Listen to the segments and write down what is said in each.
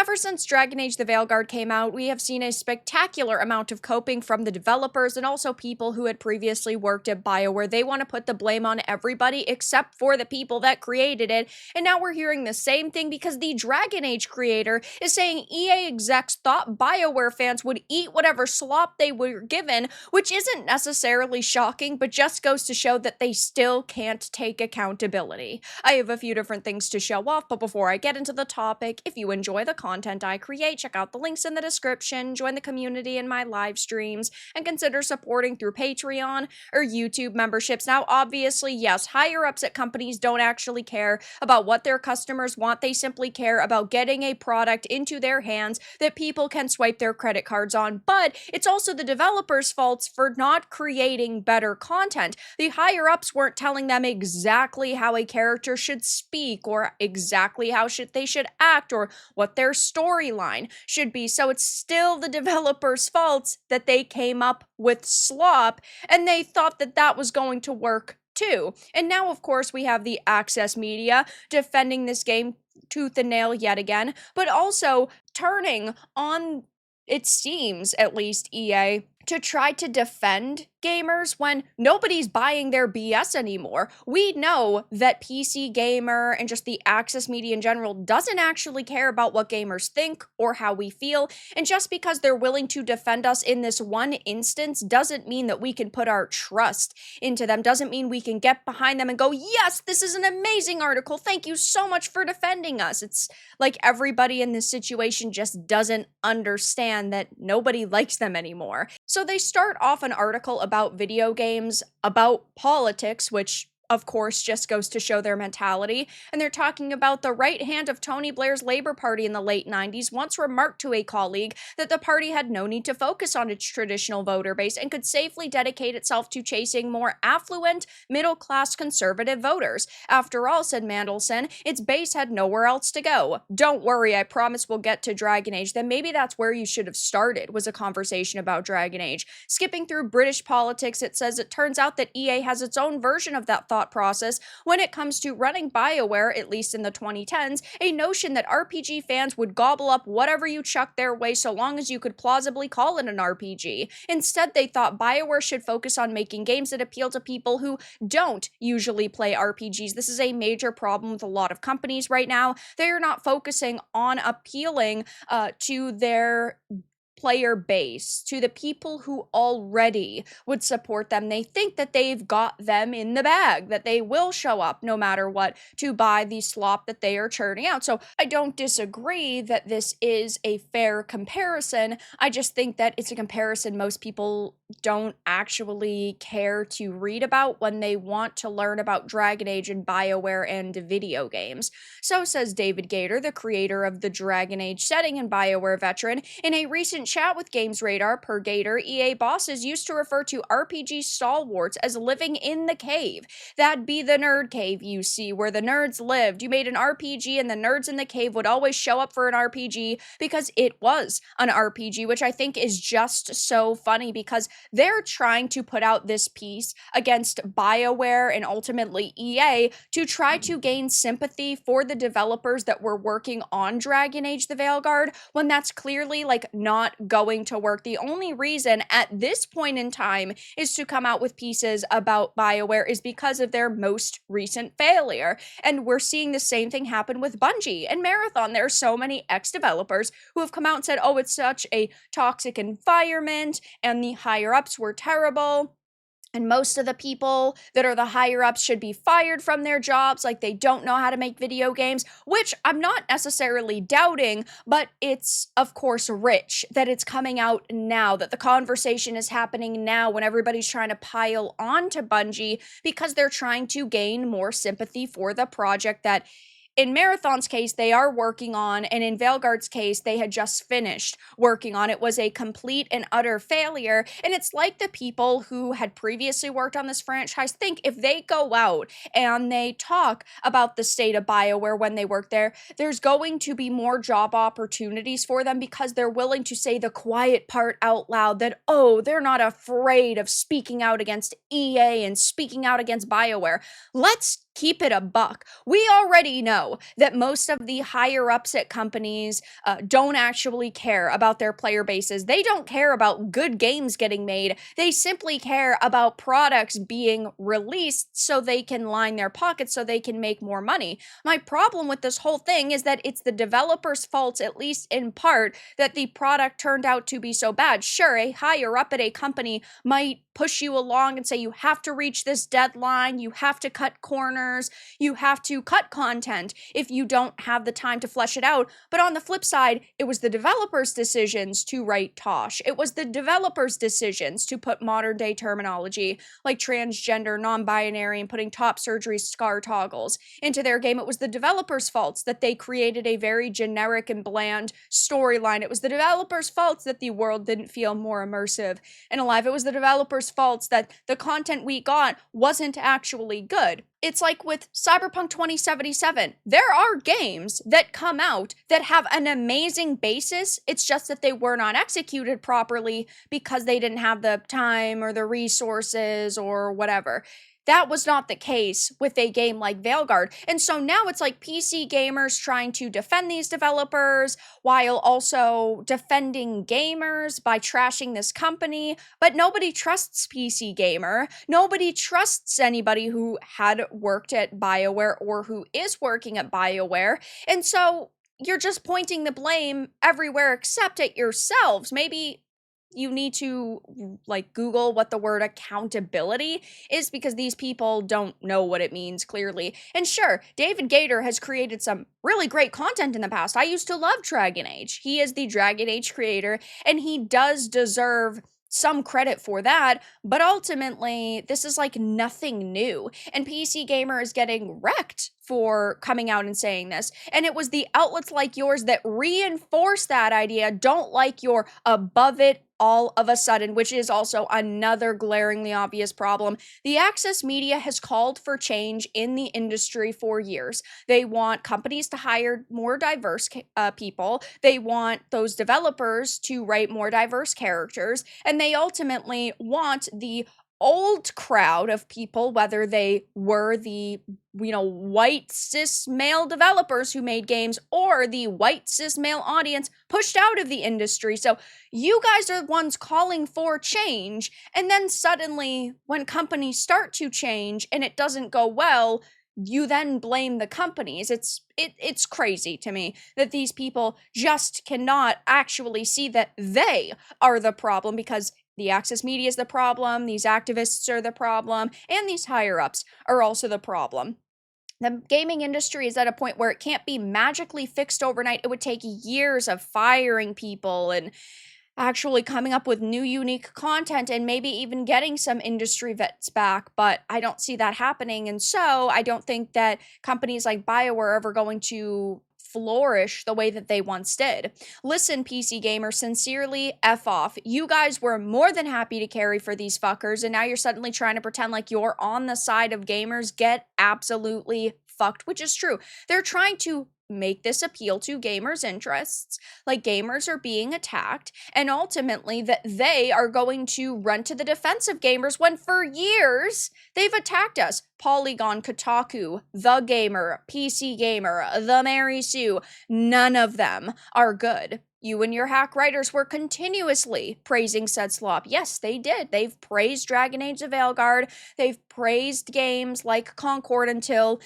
Ever since Dragon Age: The Veilguard came out, we have seen a spectacular amount of coping from the developers and also people who had previously worked at BioWare. They want to put the blame on everybody except for the people that created it, and now we're hearing the same thing because the Dragon Age creator is saying EA execs thought BioWare fans would eat whatever slop they were given, which isn't necessarily shocking, but just goes to show that they still can't take accountability. I have a few different things to show off, but before I get into the topic, if you enjoy the content I create, check out the links in the description, join the community in my live streams, and consider supporting through Patreon or YouTube memberships. Now, obviously, yes, higher-ups at companies don't actually care about what their customers want. They simply care about getting a product into their hands that people can swipe their credit cards on, but it's also the developers' faults for not creating better content. The higher-ups weren't telling them exactly how a character should speak or exactly how they should act or what their storyline should be. So it's still the developers' fault that they came up with Slop and they thought that that was going to work too. And now, of course, we have the Access media defending this game tooth and nail yet again, but also turning on, it seems at least, EA to try to defend gamers when nobody's buying their BS anymore. We know that PC Gamer and just the Access media in general doesn't actually care about what gamers think or how we feel, and just because they're willing to defend us in this one instance doesn't mean that we can put our trust into them, doesn't mean we can get behind them and go, yes, this is an amazing article, thank you so much for defending us. It's like everybody in this situation just doesn't understand that nobody likes them anymore. So they start off an article about video games, about politics, which of course just goes to show their mentality, and they're talking about the right hand of Tony Blair's Labour Party in the late 90s once remarked to a colleague that the party had no need to focus on its traditional voter base and could safely dedicate itself to chasing more affluent, middle-class conservative voters. After all, said Mandelson, its base had nowhere else to go. Don't worry, I promise we'll get to Dragon Age. Then maybe that's where you should have started, was a conversation about Dragon Age. Skipping through British politics, it says it turns out that EA has its own version of that thought process when it comes to running BioWare, at least in the 2010s, a notion that RPG fans would gobble up whatever you chucked their way so long as you could plausibly call it an RPG. Instead, they thought BioWare should focus on making games that appeal to people who don't usually play RPGs. This is a major problem with a lot of companies right now. They are not focusing on appealing to their player base, to the people who already would support them. They think that they've got them in the bag, that they will show up no matter what to buy the slop that they are churning out. So I don't disagree that this is a fair comparison. I just think that it's a comparison most people don't actually care to read about when they want to learn about Dragon Age and BioWare and video games. So says David Gator, the creator of the Dragon Age setting and BioWare veteran. In a recent chat with Games Radar, per Gator, EA bosses used to refer to RPG stalwarts as living in the cave. That'd be the nerd cave, you see, where the nerds lived. You made an RPG and the nerds in the cave would always show up for an RPG because it was an RPG, which I think is just so funny because they're trying to put out this piece against BioWare and ultimately EA to try to gain sympathy for the developers that were working on Dragon Age: The Veilguard when that's clearly not going to work. The only reason at this point in time is to come out with pieces about BioWare is because of their most recent failure. And we're seeing the same thing happen with Bungie and Marathon. There are so many ex-developers who have come out and said, oh, it's such a toxic environment and the higher-ups were terrible. And most of the people that are the higher-ups should be fired from their jobs, like they don't know how to make video games, which I'm not necessarily doubting, but it's, of course, rich that it's coming out now, that the conversation is happening now when everybody's trying to pile onto Bungie because they're trying to gain more sympathy for the project that in Marathon's case, they are working on, and in Veilguard's case, they had just finished working on. It was a complete and utter failure, and it's like the people who had previously worked on this franchise think if they go out and they talk about the state of BioWare when they work there, there's going to be more job opportunities for them because they're willing to say the quiet part out loud that, oh, they're not afraid of speaking out against EA and speaking out against BioWare. Let's keep it a buck. We already know that most of the higher ups at companies don't actually care about their player bases. They don't care about good games getting made. They simply care about products being released so they can line their pockets, so they can make more money. My problem with this whole thing is that it's the developer's fault, at least in part, that the product turned out to be so bad. Sure, a higher up at a company might push you along and say you have to reach this deadline, you have to cut corners, you have to cut content if you don't have the time to flesh it out. But on the flip side, it was the developers' decisions to write Tosh. It was the developers' decisions to put modern day terminology like transgender, non-binary, and putting top surgery scar toggles into their game. It was the developers' faults that they created a very generic and bland storyline. It was the developers' faults that the world didn't feel more immersive and alive. It was the developers' faults that the content we got wasn't actually good. It's like with Cyberpunk 2077. There are games that come out that have an amazing basis. It's just that they were not executed properly because they didn't have the time or the resources or whatever. That was not the case with a game like Veilguard. And so now it's like PC gamers trying to defend these developers while also defending gamers by trashing this company. But nobody trusts PC Gamer. Nobody trusts anybody who had worked at BioWare or who is working at BioWare. And so you're just pointing the blame everywhere except at yourselves. Maybe you need to like Google what the word accountability is, because these people don't know what it means clearly. And sure, David Gator has created some really great content in the past. I used to love Dragon Age. He is the Dragon Age creator, and he does deserve some credit for that, but ultimately, this is like nothing new. And PC Gamer is getting wrecked for coming out and saying this. And it was the outlets like yours that reinforce that idea, don't like your above it all of a sudden, which is also another glaringly obvious problem. The Access Media has called for change in the industry for years. They want companies to hire more diverse people. They want those developers to write more diverse characters. And they ultimately want the old crowd of people, whether they were the, white cis male developers who made games or the white cis male audience, pushed out of the industry. So you guys are the ones calling for change. And then suddenly, when companies start to change and it doesn't go well, you then blame the companies. It's crazy to me that these people just cannot actually see that they are the problem, because the Access Media is the problem, these activists are the problem, and these higher-ups are also the problem. The gaming industry is at a point where it can't be magically fixed overnight. It would take years of firing people and actually coming up with new unique content and maybe even getting some industry vets back, but I don't see that happening. And so I don't think that companies like BioWare are ever going to flourish the way that they once did. Listen, PC Gamer, sincerely, F off. You guys were more than happy to carry for these fuckers, and now you're suddenly trying to pretend like you're on the side of gamers. Get absolutely fucked, which is true. They're trying to make this appeal to gamers' interests, like gamers are being attacked, and ultimately that they are going to run to the defense of gamers when for years they've attacked us. Polygon, Kotaku, The Gamer, PC Gamer, The Mary Sue, none of them are good. You and your hack writers were continuously praising said Slop. Yes, they did. They've praised Dragon Age of Veilguard. They've praised games like Concord until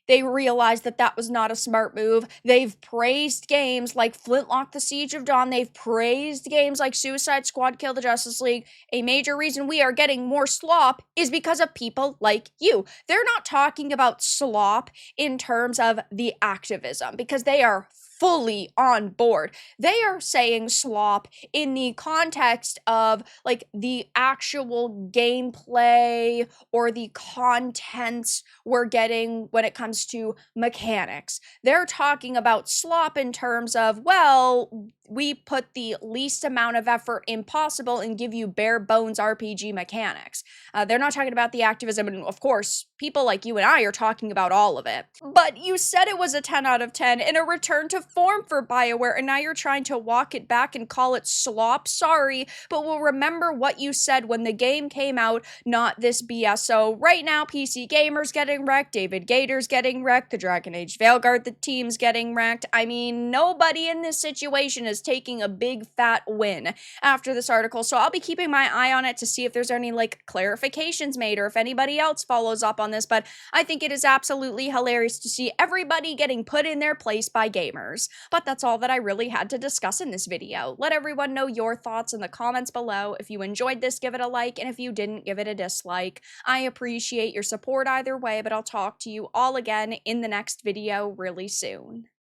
they realized that that was not a smart move. They've praised games like Flintlock, The Siege of Dawn. They've praised games like Suicide Squad, Kill the Justice League. A major reason we are getting more slop is because of people like you. They're not talking about slop in terms of the activism, because they are fully on board. They are saying slop in the context of like the actual gameplay or the contents we're getting when it comes to mechanics. They're talking about slop in terms of, well, we put the least amount of effort in possible and give you bare bones RPG mechanics. They're not talking about the activism, and of course, people like you and I are talking about all of it. But you said it was a 10 out of 10 and a return to form for BioWare, and now you're trying to walk it back and call it slop. Sorry, but we'll remember what you said when the game came out, not this BS. So right now, PC Gamer's getting wrecked, David Gator's getting wrecked, the Dragon Age Veilguard, the team's getting wrecked. I mean, nobody in this situation is taking a big fat win after this article, so I'll be keeping my eye on it to see if there's any, like, clarifications made or if anybody else follows up on this, but I think it is absolutely hilarious to see everybody getting put in their place by gamers. But that's all that I really had to discuss in this video. Let everyone know your thoughts in the comments below. If you enjoyed this, give it a like, and if you didn't, give it a dislike. I appreciate your support either way, but I'll talk to you all again in the next video really soon.